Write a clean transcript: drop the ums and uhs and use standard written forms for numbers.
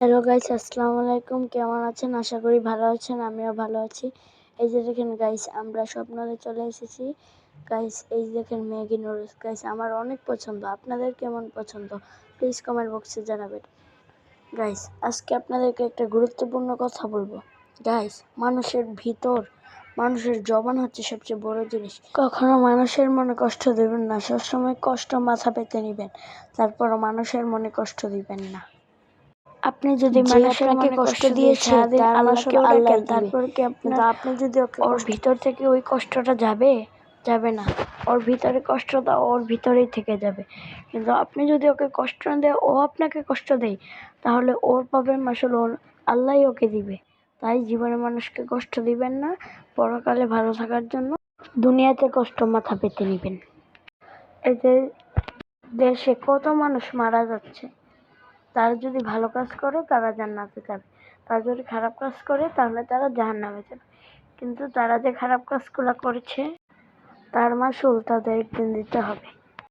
Hello guys, আসসালামু আলাইকুম। কেমন আছেন? আশা করি ভালো আছেন। আমিও ভালো আছি। এই যে দেখেন গাইস, আমরা স্বপ্নতে চলে এসেছি। গাইস এই যে দেখেন ম্যাগি নুডলস। গাইস আমার অনেক পছন্দ। আপনাদের কেমন পছন্দ? প্লিজ কমেন্ট বক্সে জানাবেন। গাইস আজকে আপনাদেরকে একটা গুরুত্বপূর্ণ কথা বলবো। গাইস মানুষের জবান হচ্ছে সবচেয়ে বড় জিনিস। কখনো মানুষের মনে কষ্ট দেবেন না। সবসময় কষ্ট মাথা পেতে নেবেন, তারপরও মানুষের মনে কষ্ট দিবেন না। আপনি যদি মানুষের মনে কষ্ট দিয়েছে তার আল্লাহকেও ডাকেন, তারপর কি আপনি যদি ওর ভিতর থেকে ওই কষ্টটা যাবে না। ওর ভিতরে কষ্টটা ওর ভিতরেই থেকে যাবে। কিন্তু আপনি যদি ওকে কষ্ট না দেয়, ও আপনাকে কষ্ট দেয়, তাহলে ওর প্রবলেম আসলে আল্লাহই ওকে দিবে। তাই জীবনে মানুষকে কষ্ট দিবেন না। পরকালে ভালো থাকার জন্য দুনিয়াতে কষ্ট মাথা পেতে নিবেন। এই যে দেশে কত মানুষ মারা যাচ্ছে, তারা যদি ভালো কাজ করে তারা জান্নাতে যাবে, তারা যদি খারাপ কাজ করে তাহলে তারা জাহান্নামে যাবে। কিন্তু তারা যে খারাপ কাজগুলো করেছে তার মাসুল তাদের একদিন দিতে হবে।